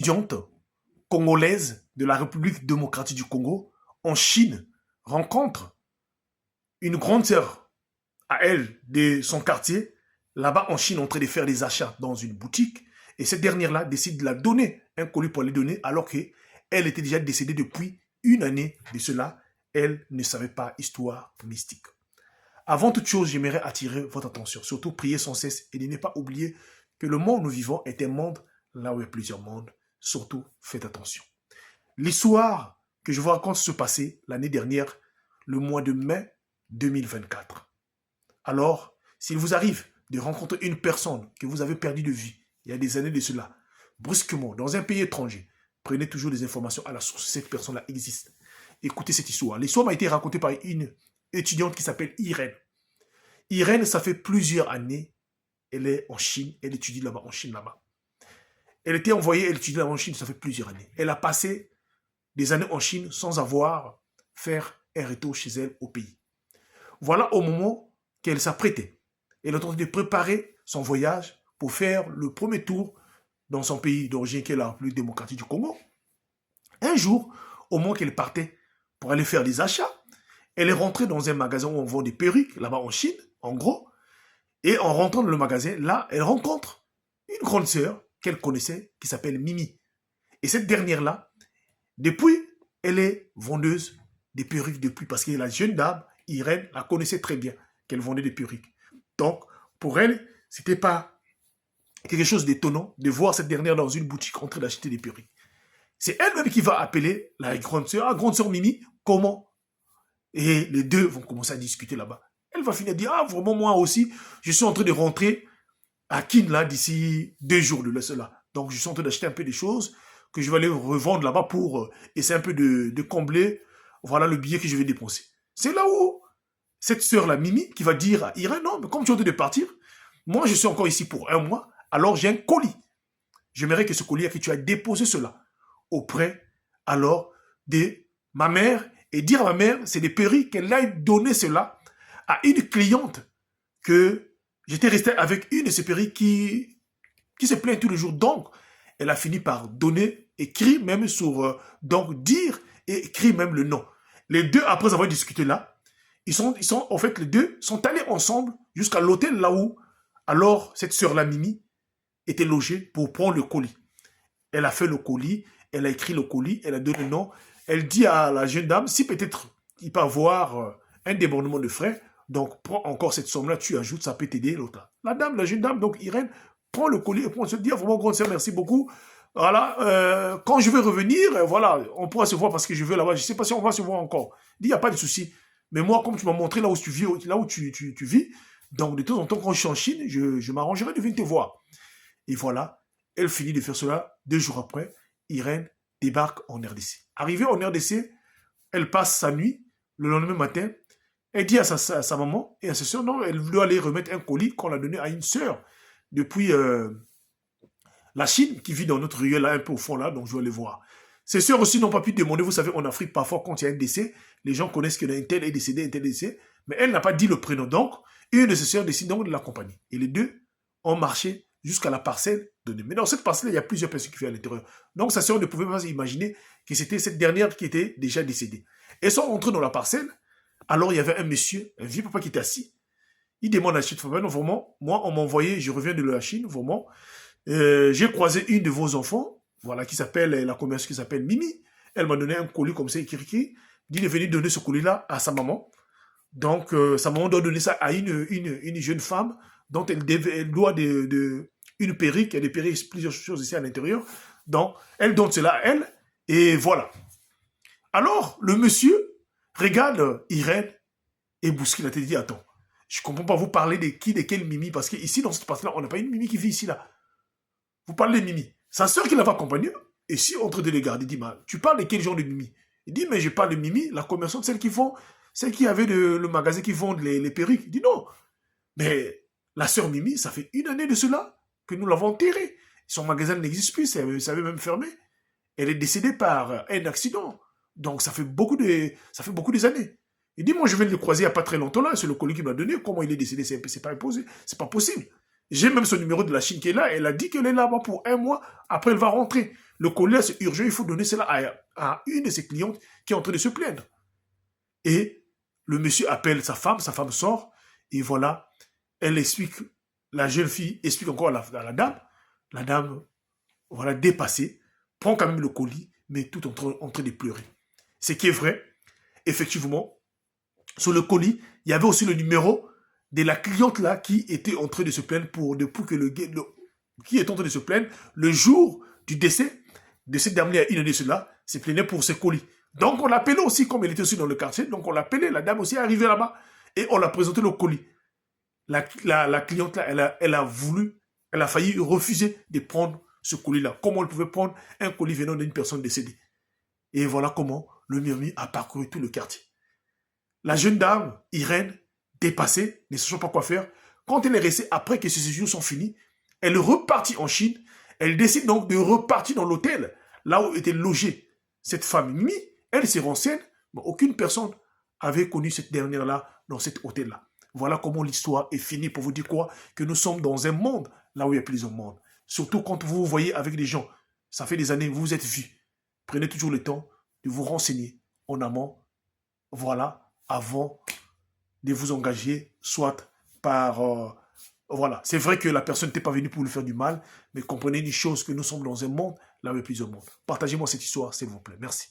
étudiante congolaise de la République démocratique du Congo en Chine rencontre une grande sœur à elle de son quartier, là-bas en Chine, en train de faire des achats dans une boutique. Et cette dernière-là décide de la donner un colis pour les donner, alors qu'elle était déjà décédée depuis une année de cela. Elle ne savait pas, histoire mystique. Avant toute chose, j'aimerais attirer votre attention, surtout prier sans cesse et ne pas oublier que le monde où nous vivons est un monde là où il y a plusieurs mondes. Surtout, faites attention. L'histoire que je vous raconte se passait l'année dernière, le mois de mai 2024. Alors, s'il vous arrive de rencontrer une personne que vous avez perdue de vue il y a des années de cela, brusquement, dans un pays étranger, prenez toujours des informations à la source. Cette personne-là existe. Écoutez cette histoire. L'histoire m'a été racontée par une étudiante qui s'appelle Irène. Irène, ça fait plusieurs années, elle est en Chine, elle étudie là-bas, en Chine là-bas. Elle était envoyée, elle étudie là-bas en Chine, ça fait plusieurs années. Elle a passé des années en Chine sans avoir faire un retour chez elle au pays. Voilà au moment qu'elle s'apprêtait. Elle a tenté de préparer son voyage pour faire le premier tour dans son pays d'origine, qui est la République démocratique du Congo. Un jour, au moment qu'elle partait pour aller faire des achats, elle est rentrée dans un magasin où on vend des perruques, là-bas en Chine, en gros. Et en rentrant dans le magasin, là, elle rencontre une grande sœur qu'elle connaissait, qui s'appelle Mimi. Et cette dernière-là, depuis, elle est vendeuse des perruques depuis, parce que la jeune dame, Irène, la connaissait très bien, qu'elle vendait des perruques. Donc, pour elle, c'était pas quelque chose d'étonnant de voir cette dernière dans une boutique en train d'acheter des perruques. C'est elle-même qui va appeler la grande sœur Mimi, comment? Et les deux vont commencer à discuter là-bas. Elle va finir à dire, ah, vraiment, moi aussi, je suis en train de rentrer à Kin, là, d'ici 2 jours de cela. Donc, je suis en train d'acheter un peu des choses que je vais aller revendre là-bas pour essayer un peu de combler, voilà, le billet que je vais dépenser. C'est là où cette sœur-là, Mimi, qui va dire à Irène, non, mais comme tu es en train de partir, moi, je suis encore ici pour 1 mois, alors j'ai un colis. J'aimerais que ce colis, que tu as déposé cela auprès, alors, de ma mère, et dire à ma mère, c'est des perruques, qu'elle aille donner cela à une cliente que j'étais resté avec une de ces perruques qui se plaint tous les jours. Donc, elle a fini par donner, écrit même sur, donc dire et écrit même le nom. Les deux, après avoir discuté là, en fait, les deux sont allés ensemble jusqu'à l'hôtel là où, alors, cette sœur-là, Mimi, était logée pour prendre le colis. Elle a fait le colis, elle a écrit le colis, elle a donné le nom. Elle dit à la jeune dame, si peut-être il peut avoir un débordement de frais, donc prends encore cette somme-là, tu ajoutes, ça peut t'aider l'autre. La jeune dame, donc Irène, prend le colis et prend se dire, vraiment, grande sœur, merci beaucoup. Voilà, quand je vais revenir, voilà, on pourra se voir parce que je veux là-bas. Je ne sais pas si on va se voir encore. Il n'y a pas de souci. Mais moi, comme tu m'as montré là où tu vis, donc de temps en temps, quand je suis en Chine, je m'arrangerai de venir te voir. Et voilà, elle finit de faire cela. 2 jours après, Irène débarque en RDC. Arrivée en RDC, elle passe sa nuit. Le lendemain matin, elle dit à sa maman et à sa soeur, non, elle doit aller remettre un colis qu'on a donné à une soeur depuis la Chine, qui vit dans notre ruelle là, un peu au fond là, donc je vais aller voir. Ses sœurs aussi n'ont pas pu demander, vous savez, en Afrique, parfois, quand il y a un décès, les gens connaissent qu'un tel est décédé, un tel est décédé, mais elle n'a pas dit le prénom. Donc, une de ses sœurs décide donc de l'accompagner. Et les deux ont marché jusqu'à la parcelle donnée. Mais dans cette parcelle, il y a plusieurs personnes qui vivent à l'intérieur. Donc, sa sœur ne pouvait pas imaginer que c'était cette dernière qui était déjà décédée. Elles sont entrées dans la parcelle. Alors, il y avait un monsieur, un vieux papa qui était assis. Il demande à cette femme, non, vraiment, moi, on m'a envoyé, je reviens de la Chine, vraiment. J'ai croisé une de vos enfants, voilà, qui s'appelle, la commerce qui s'appelle Mimi. Elle m'a donné un colis comme ça, écrit, dit de venir donner ce colis-là à sa maman. Donc, sa maman doit donner ça à une jeune femme dont elle doit une perruque, il y a des perruques, plusieurs choses ici à l'intérieur. Donc, elle donne cela à elle, et voilà. Alors, le monsieur regarde Irène et bouscule la tête et dit, attends, je ne comprends pas, vous parlez de qui, de quelle Mimi, parce qu'ici, dans cette partie-là, on n'a pas une Mimi qui vit ici, là. Vous parlez de Mimi. Sa sœur qui l'avait accompagnée, et si on train de les garder, il dit, tu parles de quel genre de Mimi? Il dit, mais je parle de Mimi, la commerçante, celle qui avait le magasin qui vend les perruques. Il dit, non, mais la sœur Mimi, ça fait 1 année de cela que nous l'avons enterrée. Son magasin n'existe plus, ça avait même fermé. Elle est décédée par un accident. Donc, ça fait beaucoup des années. Il dit, moi, je viens de le croiser il n'y a pas très longtemps là, c'est le colis qui m'a donné. Comment il est décédé, c'est pas imposé, c'est pas possible. J'ai même son numéro de la Chine qui est là, elle a dit qu'elle est là-bas pour 1 mois, après elle va rentrer. le colis là, c'est urgent, il faut donner cela à une de ses clientes qui est en train de se plaindre. Et le monsieur appelle sa femme sort, et voilà, elle explique, la jeune fille explique encore à la dame, voilà, dépassée, prend quand même le colis, mais tout en train de pleurer. Ce qui est vrai, effectivement, sur le colis, il y avait aussi le numéro de la cliente là qui était en train de se plaindre pour que qui est en train de se plaindre le jour du décès de cette dame il y a une année cela, se plaignait pour ses colis. Donc on l'appelait aussi, comme elle était aussi dans le quartier, donc on l'appelait, la dame aussi est arrivée là-bas et on l'a présenté le colis. La cliente là, elle a failli refuser de prendre ce colis-là. Comment elle pouvait prendre un colis venant d'une personne décédée? Et voilà comment le murmure a parcouru tout le quartier. La jeune dame, Irène, dépassée, ne sachant pas quoi faire, quand elle est restée après que ces jours sont finis, elle repartit en Chine. Elle décide donc de repartir dans l'hôtel, là où était logée cette femme. Mais elle se renseigne, mais aucune personne avait connu cette dernière-là dans cet hôtel-là. Voilà comment l'histoire est finie pour vous dire quoi? Que nous sommes dans un monde là où il y a plusieurs mondes. Surtout quand vous vous voyez avec des gens, ça fait des années, vous vous êtes vus. Prenez toujours le temps de vous renseigner en amont, voilà, avant de vous engager, soit par... voilà, c'est vrai que la personne n'était pas venue pour lui faire du mal, mais comprenez une chose, que nous sommes dans un monde là où il y a plusieurs mondes. Partagez-moi cette histoire, s'il vous plaît. Merci.